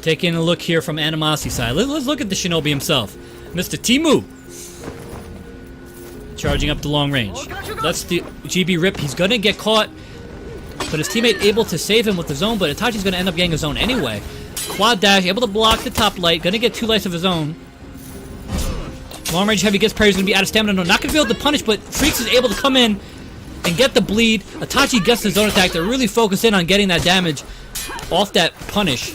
Taking a look here from Animosity side. Let's look at the Shinobi himself. Mr. Timo. Charging up to long range. That's the GB rip. He's gonna get caught. But his teammate able to save him with the zone, but Itachi's gonna end up getting his zone anyway. Quad dash, able to block the top light. Gonna get 2 lights of his own. Long range heavy gets parry. He's gonna be out of stamina. No, not gonna be able to punish, but Freaks is able to come in and get the bleed. Itachi gets the zone attack to really focus in on getting that damage off that punish.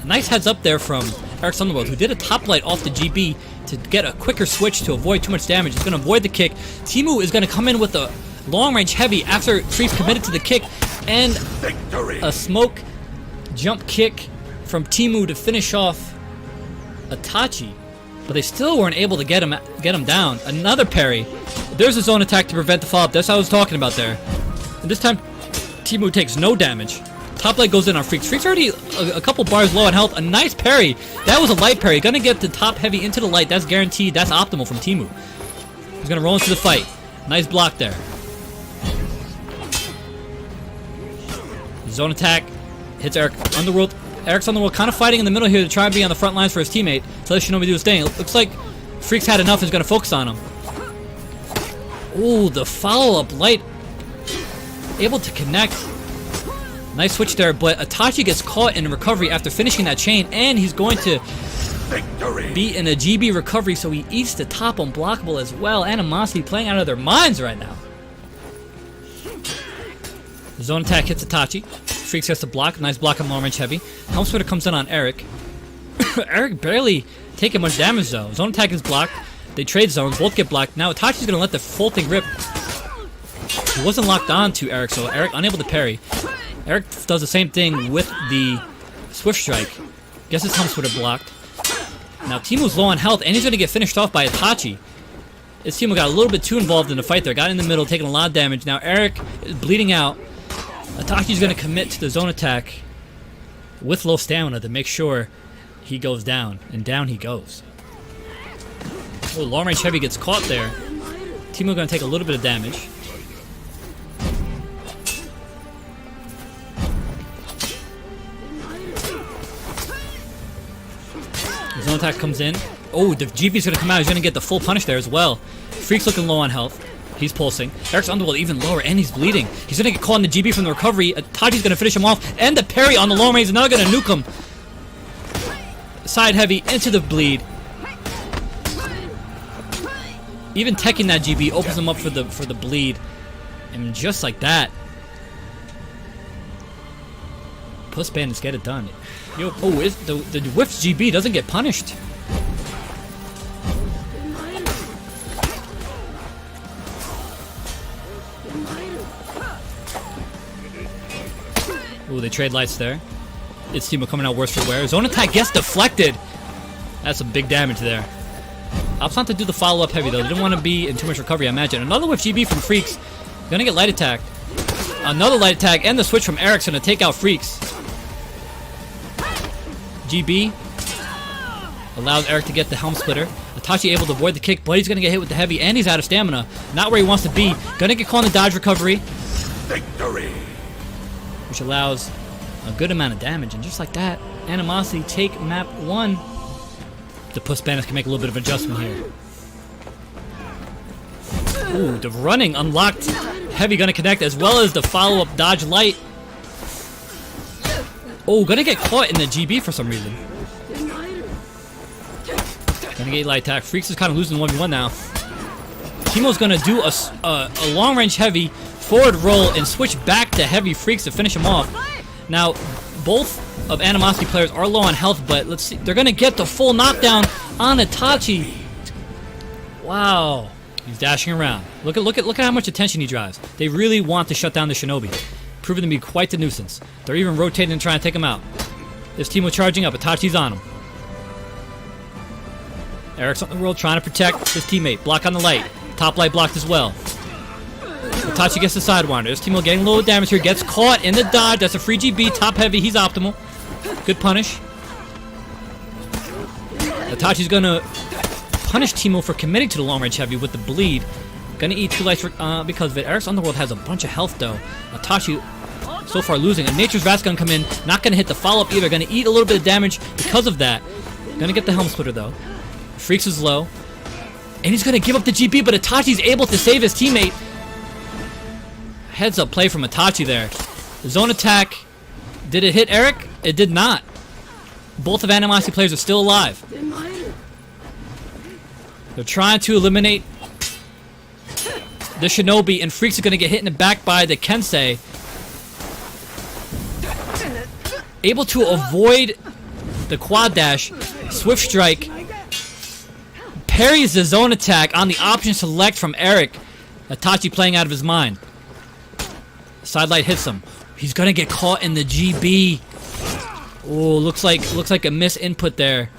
Nice heads up there from Eric Sunderworld, who did a top light off the GB to get a quicker switch to avoid too much damage. He's going to avoid the kick. Timo is going to come in with a long range heavy after Freaks committed to the kick, and a smoke jump kick from Timo to finish off Itachi. But they still weren't able to get him down. Another parry. There's a zone attack to prevent the follow-up. That's what I was talking about there. And this time, Timo takes no damage. Top light goes in on Freaks. Freaks already a couple bars low on health. A nice parry. That was a light parry. Gonna get the top heavy into the light. That's guaranteed. That's optimal from Timo. He's gonna roll into the fight. Nice block there. Zone attack. Hits Eric Underworld. Eric's Underworld kind of fighting in the middle here to try and be on the front lines for his teammate. So let Shinobi do his thing. It looks like Freaks had enough. He's gonna focus on him. Ooh, the follow-up light. Able to connect. Nice switch there, but Itachi gets caught in a recovery after finishing that chain, and he's going to be in a GB recovery, so he eats the top unblockable as well. Animosity playing out of their minds right now. The zone attack hits Itachi. Freaks has to block. Nice block on long range heavy. Helm Splitter comes in on Eric. Eric barely taking much damage though. Zone attack is blocked. They trade zones. Both get blocked. Now Itachi's going to let the full thing rip. He wasn't locked on to Eric, so Eric unable to parry. Eric does the same thing with the Swift Strike. Guess his Helm Splitter blocked. Now Timo's low on health, and he's going to get finished off by Itachi. This Timo got a little bit too involved in the fight there. Got in the middle, taking a lot of damage. Now Eric is bleeding out. Itachi's going to commit to the zone attack with low stamina to make sure he goes down. And down he goes. Oh, long range heavy gets caught there. Timo going to take a little bit of damage. The zone attack comes in. Oh, the GB's going to come out. He's going to get the full punish there as well. Freak's looking low on health. He's pulsing. Eric's Underworld even lower, and he's bleeding. He's going to get caught in the GB from the recovery. Itachi's going to finish him off, and the parry on the long range is now going to nuke him. Side heavy into the bleed. Even teching that GB opens him up for the bleed. And just like that, Puss Bandits get it done. Yo, oh, the whiff's GB doesn't get punished. Ooh, they trade lights there. It's Timo coming out worse for wear. Zone attack gets deflected. That's some big damage there. Opts not to do the follow-up heavy, though. They didn't want to be in too much recovery, I imagine. Another whiff GB from Freaks. Gonna get light attacked. Another light attack, and the switch from Eric's gonna take out Freaks. GB allows Eric to get the Helm Splitter. Itachi able to avoid the kick, but he's gonna get hit with the heavy, and he's out of stamina. Not where he wants to be. Gonna get caught in the dodge recovery. Victory! Which allows a good amount of damage, and just like that, Animosity take map 1. The Puss Bandits can make a little bit of adjustment here. Ooh, the running unlocked heavy gonna connect, as well as the follow-up dodge light. Oh, gonna get caught in the GB for some reason. Gonna get light attack. Freaks is kind of losing 1v1 now. Timo's gonna do a long range heavy forward roll and switch back to heavy Freaks to finish him off. Now, both of Animosity players are low on health, but let's see. They're gonna get the full knockdown on Itachi. Wow. He's dashing around. Look at how much attention he drives. They really want to shut down the Shinobi. Proving to be quite the nuisance. They're even rotating and trying to take him out. This team was charging up. Itachi's on him. Eric's on the world trying to protect his teammate. Block on the light. Top light blocked as well. Itachi gets the sidewinder. This team will getting a little damage here. Gets caught in the dodge. That's a free GB. Top heavy. He's optimal. Good punish. Itachi's gonna punish Timo for committing to the long range heavy with the bleed. Gonna eat 2 lights because of it. Eric's Underworld has a bunch of health though. Itachi so far losing. And Nature's Wrath's gonna come in, not gonna hit the follow-up either. Gonna eat a little bit of damage because of that. Gonna get the Helm Splitter though. Freaks is low. And he's gonna give up the GP, but Itachi's able to save his teammate. Heads up play from Itachi there. Zone attack. Did it hit Eric? It did not. Both of Animosity players are still alive. They're trying to eliminate the Shinobi, and Freaks are going to get hit in the back by the Kensei. Able to avoid the quad dash. Swift strike. Parries the zone attack on the option select from Eric. Itachi playing out of his mind. Sidelight hits him. He's going to get caught in the GB. Oh, looks like a miss input there.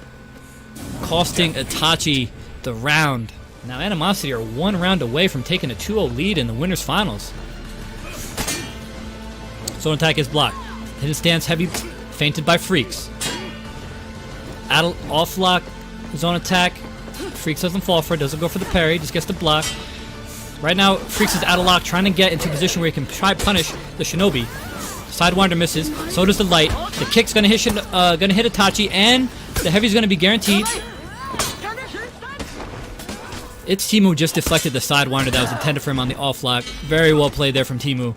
Costing Itachi the round. Now Animosity are 1 round away from taking a 2-0 lead in the winners finals. Zone attack is blocked. Hidden stance heavy, feinted by Freaks. Off lock, zone attack. Freaks doesn't fall for it, doesn't go for the parry, just gets the block. Right now, Freaks is out of lock, trying to get into a position where he can try punish the Shinobi. Sidewinder misses, so does the light. The kick's gonna hit Itachi, and the heavy's gonna be guaranteed. It's Timo who just deflected the Sidewinder that was intended for him on the off-lock. Very well played there from Timo.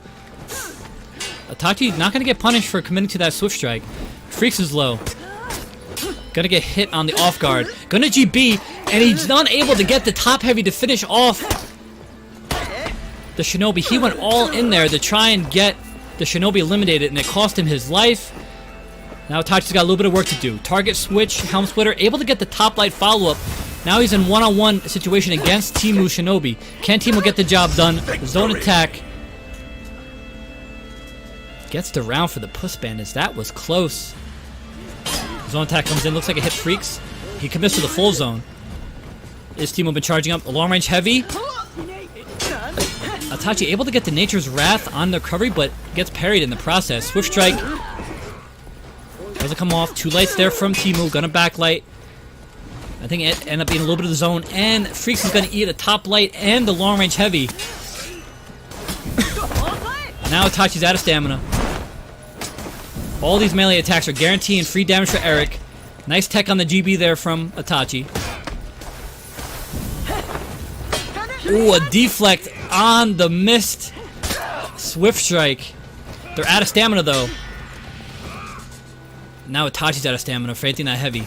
Itachi not going to get punished for committing to that Swift Strike. Freaks is low. Gonna get hit on the off-guard. Gonna GB, and he's not able to get the top heavy to finish off the Shinobi. He went all in there to try and get the Shinobi eliminated, and it cost him his life. Now Itachi's got a little bit of work to do. Target switch, Helm Splitter, able to get the top light follow-up. Now he's in one-on-one situation against Timo Shinobi. Can Timo get the job done? Zone attack. Gets the round for the Puss Bandits. That was close. Zone attack comes in. Looks like it hit Freaks. He commits to the full zone. Is Timo been charging up? A long-range heavy. Itachi able to get the Nature's Wrath on the recovery, but gets parried in the process. Swift strike. Doesn't come off. 2 lights there from Timo. Gonna backlight. I think it ended up being a little bit of the zone, and Freaks is going to eat a top light and the long range heavy. Now Itachi's out of stamina. All these melee attacks are guaranteeing free damage for Eric. Nice tech on the GB there from Itachi. Ooh, a deflect on the missed Swift strike. They're out of stamina though. Now Itachi's out of stamina for anything that heavy.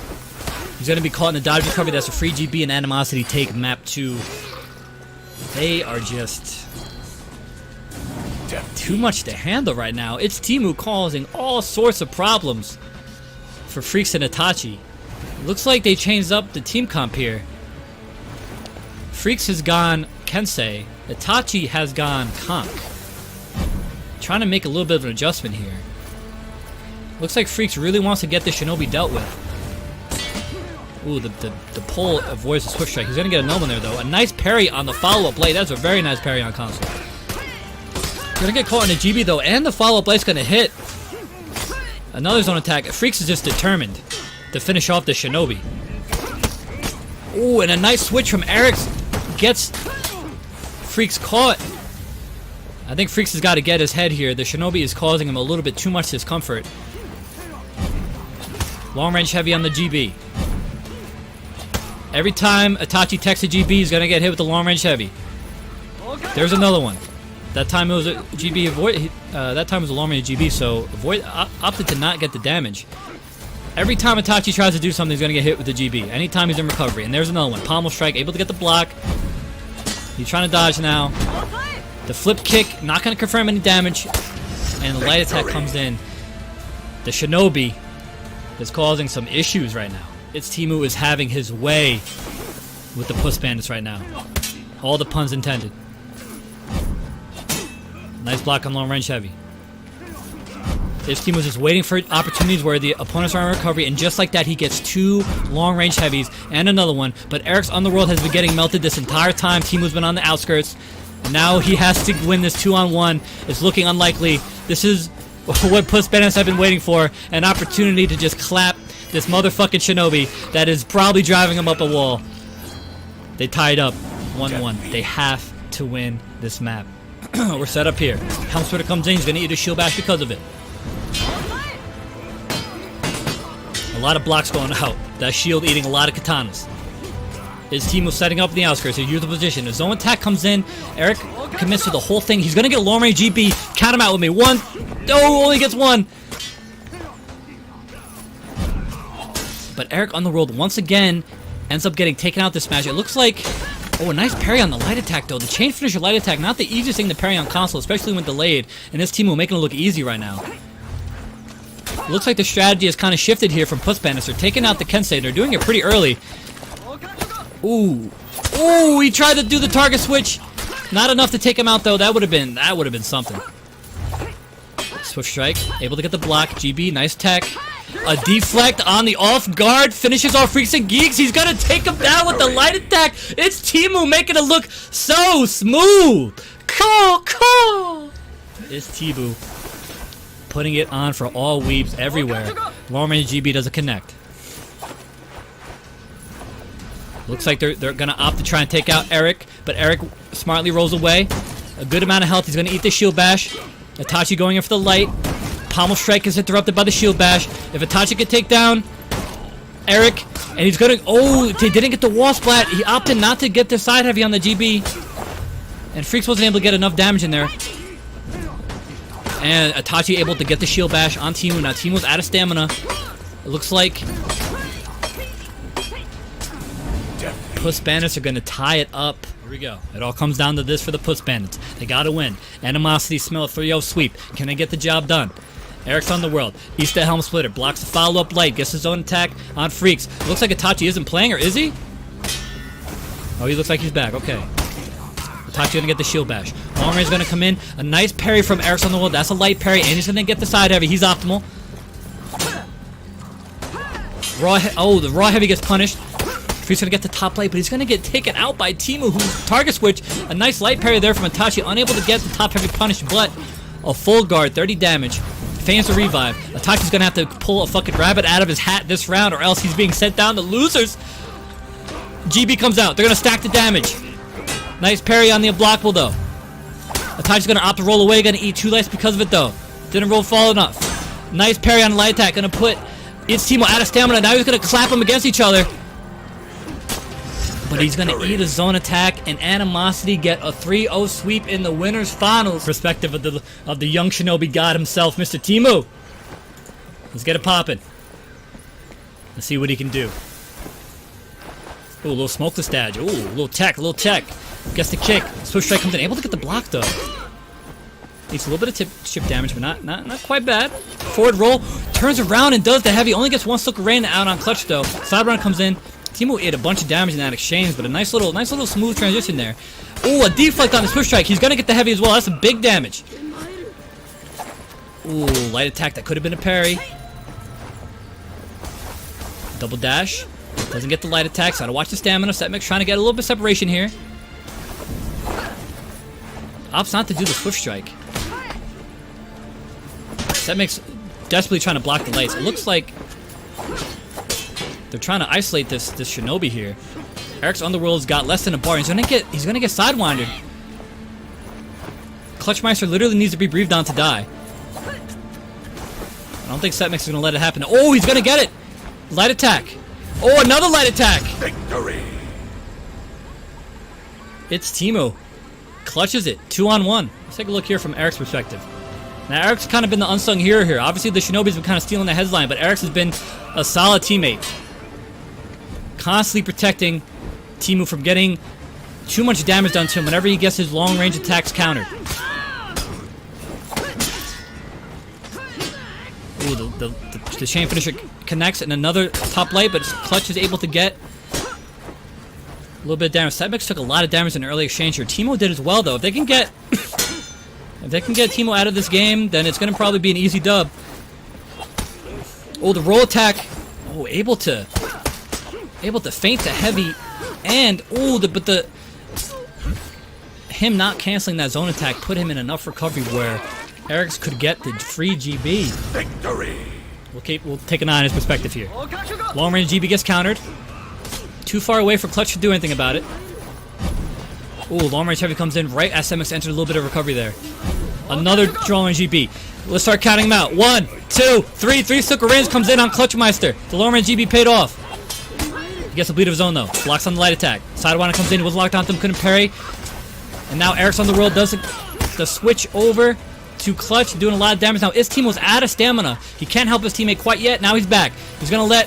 He's going to be caught in the dodge recovery. That's a free GB, and Animosity take map 2. They are just too much to handle right now. It's Timo causing all sorts of problems for Freaks and Itachi. Looks like they changed up the team comp here. Freaks has gone Kensei. Itachi has gone Conk. Trying to make a little bit of an adjustment here. Looks like Freaks really wants to get the Shinobi dealt with. Ooh, the pull avoids the Swift Strike. He's going to get another one there, though. A nice parry on the follow-up blade. That's a very nice parry on console. Going to get caught in a GB, though, and the follow-up blade's going to hit. Another zone attack. Freaks is just determined to finish off the Shinobi. Ooh, and a nice switch from Eric gets Freaks caught. I think Freaks has got to get his head here. The Shinobi is causing him a little bit too much discomfort. Long range heavy on the GB. Every time Itachi techs a GB, he's gonna get hit with the long range heavy. There's another one. That time it was a GB avoid. That time it was a long range GB, so opted to not get the damage. Every time Itachi tries to do something, he's gonna get hit with the GB. Anytime he's in recovery. And there's another one. Pommel strike, able to get the block. He's trying to dodge now. The flip kick, not gonna confirm any damage. And the light attack comes in. The Shinobi is causing some issues right now. It's Timo is having his way with the Puss Bandits right now. All the puns intended. Nice block on long range heavy. This Timo's just waiting for opportunities where the opponents are in recovery, and just like that, he gets 2 long range heavies and another one. But Eric's Underworld has been getting melted this entire time. Timo's been on the outskirts. Now he has to win this 2-on-1. It's looking unlikely. This is what Puss Bandits have been waiting for. An opportunity to just clap this motherfucking Shinobi that is probably driving him up a wall. They tied up 1-1. They have to win this map. We're set up here. Helm Splitter comes in. He's going to eat a shield bash because of it. A lot of blocks going out. That shield eating a lot of katanas. His team was setting up in the outskirts. He used the position. His zone attack comes in. Eric commits to the whole thing. He's going to get a long range GP. Count him out with me. One. Oh, only gets one. But Eric Underworld once again ends up getting taken out this match. It looks like... Oh, a nice parry on the light attack, though. The chain finisher light attack, not the easiest thing to parry on console, especially when delayed. And this team will making it look easy right now. It looks like the strategy has kind of shifted here from Puss Bannister. Taking out the Kensei. They're doing it pretty early. Ooh. Ooh, he tried to do the target switch. Not enough to take him out, though. That would have been something. Swift strike. Able to get the block. GB, nice tech. A deflect on the off guard. Finishes off Freaks and Geeks. He's gonna take him down with the light attack. It's Timo making it look so smooth. Cool. It's Timo putting it on for all weebs everywhere. Long range GB doesn't connect. Looks like they're gonna opt to try and take out Eric, but Eric smartly rolls away. A good amount of health. He's gonna eat the shield bash. Itachi going in for the light. Pommel strike is interrupted by the shield bash. If Itachi can take down Eric, and he's gonna... Oh, they didn't get the wall splat. He opted not to get the side heavy on the GB. And Freaks wasn't able to get enough damage in there. And Itachi able to get the shield bash on Timo. Now Timo's out of stamina. It looks like Puss Bandits are gonna tie it up. Here we go. It all comes down to this for the Puss Bandits. They gotta win. Animosity smell a 3-0 sweep. Can they get the job done? Eric's on the world. East to Helm Splitter. Blocks the follow-up light. Gets his own attack on Freaks. Looks like Itachi isn't playing, or is he? Oh, he looks like he's back. Okay. Itachi gonna get the shield bash. Long range gonna come in. A nice parry from Eric's on the world. That's a light parry, and he's gonna get the side heavy. He's optimal. The raw heavy gets punished. Freaks gonna get the top light, but he's gonna get taken out by Timo, who's target switch. A nice light parry there from Itachi, unable to get the top heavy punished, but a full guard, 30 damage. Feigns a revive. Itachi's gonna have to pull a fucking rabbit out of his hat this round, or else he's being sent down to losers. GB comes out. They're gonna stack the damage. Nice parry on the unblockable though. Itachi's gonna opt to roll away, gonna eat 2 lights because of it though. Didn't roll fall enough. Nice parry on the light attack, gonna put It's Timo out of stamina. Now he's gonna clap them against each other. But he's gonna eat a zone attack, and Animosity get a 3-0 sweep in the winners finals. Perspective of the young Shinobi god himself, Mr. Timo. Let's get it poppin'. Let's see what he can do. Ooh, a little smokeless dodge. Ooh, a little tech. Gets the kick. Switch strike comes in. Able to get the block though. Needs a little bit of chip damage, but not quite bad. Forward roll. Turns around and does the heavy. Only gets 1 Silk Rain out on clutch though. Side run comes in. Timo ate a bunch of damage in that exchange, but a nice little smooth transition there. Ooh, a deflect on the switch strike. He's gonna get the heavy as well. That's a big damage. Ooh, light attack. That could have been a parry. Double dash. Doesn't get the light attack, so gotta watch the stamina. Setmyx trying to get a little bit of separation here. Opts not to do the swift strike. Setmyx desperately trying to block the lights. It looks like they're trying to isolate this Shinobi here. Eric's Underworld's got less than a bar. He's gonna get sidewindered. Clutchmeister literally needs to be breathed on to die. I don't think Setmyx is gonna let it happen. Oh, he's gonna get it! Light attack. Oh, another light attack! Victory! It's Timo. Clutches it. 2-on-1. Let's take a look here from Eric's perspective. Now, Eric's kind of been the unsung hero here. Obviously, the Shinobi's been kind of stealing the headline, but Eric's has been a solid teammate. Constantly protecting Timo from getting too much damage done to him whenever he gets his long-range attacks countered. Ooh, the chain finisher connects, and another top light, but Clutch is able to get a little bit of damage. Setmyx took a lot of damage in an early exchange here. Timo did as well, though. If they can get Timo out of this game, then it's going to probably be an easy dub. Oh, the roll attack. Oh, able to feint the heavy, and him not canceling that zone attack put him in enough recovery where Eric's could get the free GB. Victory! We'll take an eye on his perspective here. Long range GB gets countered. Too far away for Clutch to do anything about it. Ooh, long range heavy comes in right as Setmyx entered a little bit of recovery there. Another draw on GB. Let's start counting them out. 1, 2, 3. 3 Sucker range comes in on Clutchmeister. The long range GB paid off. He gets a bleed of his own though. Blocks on the light attack. Sidewinder comes in, was locked onto him, couldn't parry. And now Eric's on the roll, does the switch over to Clutch, doing a lot of damage. Now his Timo's out of stamina. He can't help his teammate quite yet. Now he's back. He's gonna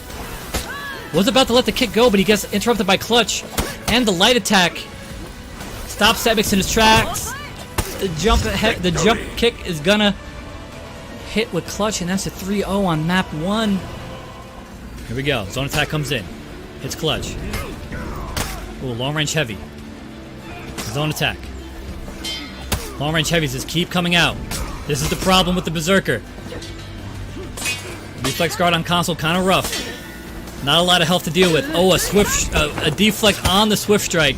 was about to let the kick go, but he gets interrupted by Clutch. And the light attack stops Setmyx in his tracks. The jump kick is gonna hit with Clutch, and that's a 3-0 on map 1. Here we go. Zone attack comes in. Hits Clutch. Ooh, long range heavy. Zone attack. Long range heavies just keep coming out. This is the problem with the Berserker. Reflex guard on console, kind of rough. Not a lot of health to deal with. Oh, a deflect on the Swift Strike.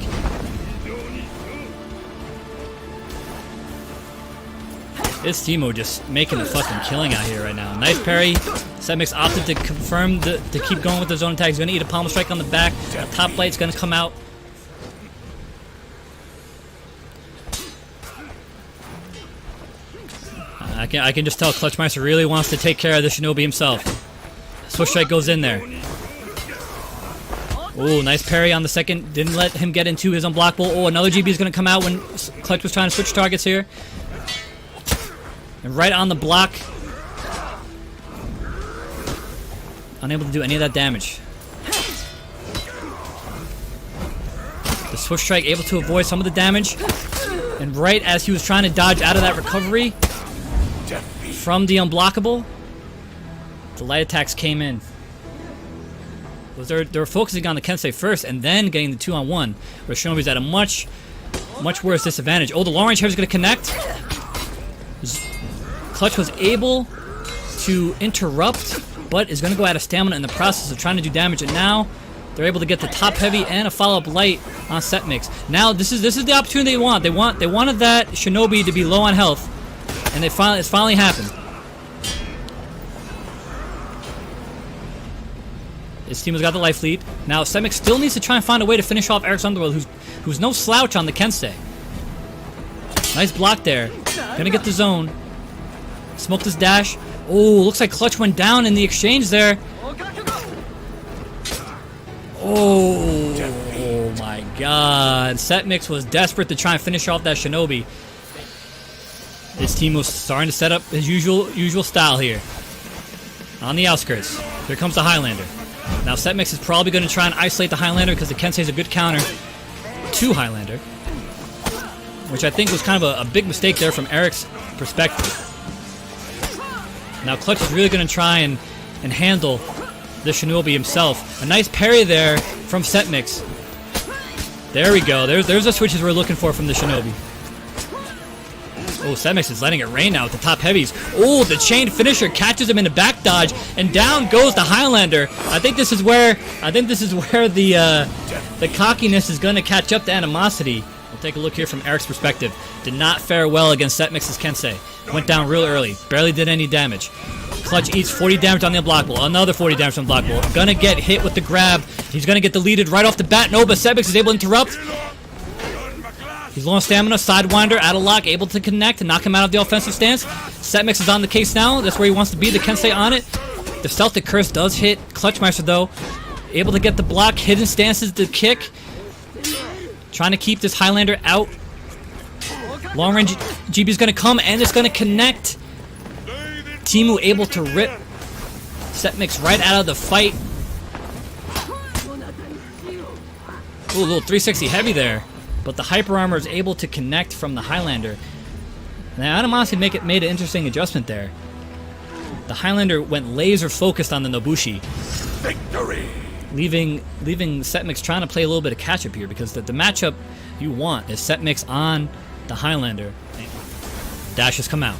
It's Timo just making a fucking killing out here right now. Nice parry. Setmyx opted to confirm to keep going with the zone attack. He's going to eat a pommel strike on the back. Top light's going to come out. I can just tell Clutchmeister really wants to take care of the Shinobi himself. Swift strike goes in there. Oh, nice parry on the second. Didn't let him get into his unblockable. Oh, another GB is going to come out when Clutch was trying to switch targets here. And right on the block. Unable to do any of that damage. The Swift Strike able to avoid some of the damage. And right as he was trying to dodge out of that recovery from the unblockable, the light attacks came in. They were focusing on the Kensei first and then getting the 2-on-1, where Shinobi's at a much worse disadvantage. Oh, the long range heavy is going to connect. Clutch was able to interrupt, but is going to go out of stamina in the process of trying to do damage. And now they're able to get the top heavy and a follow-up light on Setmyx. Now this is the opportunity they want. They wanted that Shinobi to be low on health, and it's finally happened. His team has got the life lead. Now Setmyx still needs to try and find a way to finish off Eric's Underworld, who's no slouch on the Kensei. Nice block there. Gonna get the zone. Smoked his dash. Oh, looks like Clutch went down in the exchange there. Oh my god. Setmyx was desperate to try and finish off that Shinobi. His team was starting to set up his usual style here. On the outskirts. Here comes the Highlander. Now Setmyx is probably going to try and isolate the Highlander because the Kensei is a good counter to Highlander. Which I think was kind of a big mistake there from Eric's perspective. Now Clutch is really going to try and handle the Shinobi himself. A nice parry there from Setmyx. There we go. There's the switches we're looking for from the Shinobi. Oh, Setmyx is letting it rain now with the top heavies. Oh, the chain finisher catches him in the back dodge, and down goes the Highlander. I think this is where the cockiness is going to catch up to animosity. We'll take a look here from Eric's perspective. Did not fare well against Setmyx's Kensei. Went down real early. Barely did any damage. Clutch eats 40 damage on the unblockable. Another 40 damage on the unblockable. Gonna get hit with the grab. He's gonna get deleted right off the bat. No, but Setmyx is able to interrupt. He's low on stamina. Sidewinder out of lock. Able to connect and knock him out of the offensive stance. Setmyx is on the case now. That's where he wants to be. The Kensei on it. The Celtic Curse does hit Clutchmeister though. Able to get the block. Hidden stances to kick. Trying to keep this Highlander out. Long range GB is going to come and it's going to connect. Timo able to rip Setmyx right out of the fight. Ooh, a little 360 heavy there. But the Hyper Armor is able to connect from the Highlander. Now, Animosity made an interesting adjustment there. The Highlander went laser focused on the Nobushi. Victory! Leaving Setmyx trying to play a little bit of catch up here because the matchup you want is Setmyx on the Highlander. Dashes come out.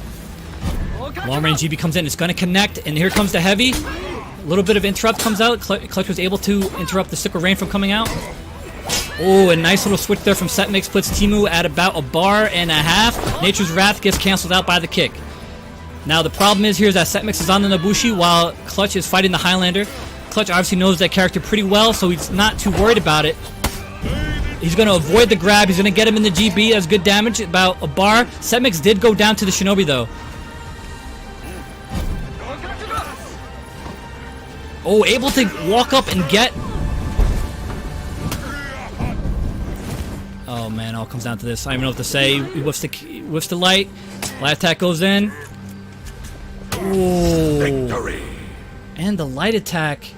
Long range GB comes in. It's going to connect, and here comes the heavy. A little bit of interrupt comes out. Clutch was able to interrupt the Sickle Rain from coming out. Oh, a nice little switch there from Setmyx puts Timo at about a bar and a half. Nature's Wrath gets canceled out by the kick. Now the problem is here is that Setmyx is on the Nobushi while Clutch is fighting the Highlander. Clutch obviously knows that character pretty well, so he's not too worried about it. He's going to avoid the grab. He's going to get him in the GB. That's good damage. About a bar. Setmyx did go down to the Shinobi, though. Oh, able to walk up and get... Oh, man. All comes down to this. I don't even know what to say. He whiffs the light. Light attack goes in. Oh. Victory. And the light attack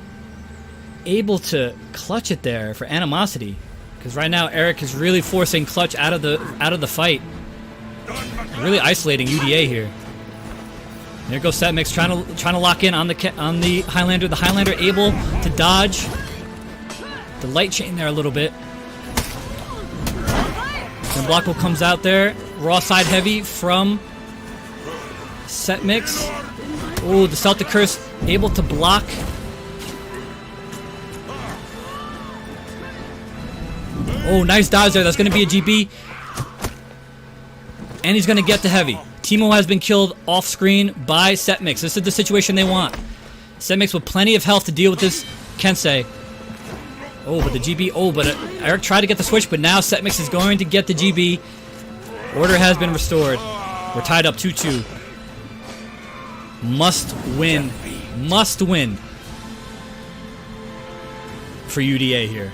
able to clutch it there for animosity. Because right now Eric is really forcing Clutch out of the fight. Really isolating UDA here. There goes Setmyx trying to lock in on the Highlander. The Highlander able to dodge the light chain there a little bit. Then Blockable comes out there. Raw side heavy from Setmyx. Oh, the Celtic Curse able to block. Oh, nice dodge there. That's going to be a GB. And he's going to get the heavy. Timo has been killed off screen by Setmyx. This is the situation they want. Setmyx with plenty of health to deal with this Kensei. Oh, but the GB. Oh, but Eric tried to get the switch, but now Setmyx is going to get the GB. Order has been restored. We're tied up 2-2. Must win. Must win for UDA here.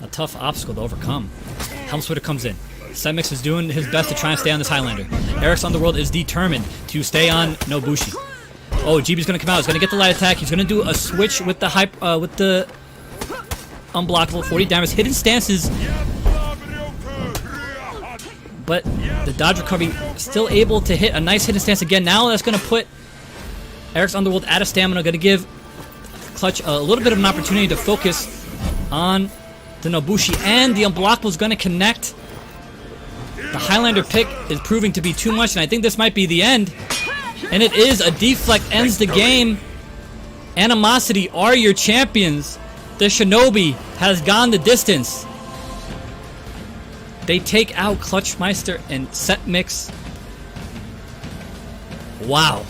A tough obstacle to overcome. Helm Splitter comes in. Setmyx is doing his best to try and stay on this Highlander. Eric's Underworld is determined to stay on Nobushi. Oh, GB's gonna come out. He's gonna get the light attack. He's gonna do a switch with the unblockable 40 damage. Hidden stances. But the dodge recovery still able to hit a nice hidden stance again. Now that's gonna put Eric's Underworld out of stamina. Gonna give Clutch a little bit of an opportunity to focus on the Nobushi, and the unblockable is going to connect. The Highlander pick is proving to be too much, and I think this might be the end. And it is. A deflect ends the game. Animosity are your champions. The Shinobi has gone the distance. They take out Clutchmeister and Setmyx. Wow.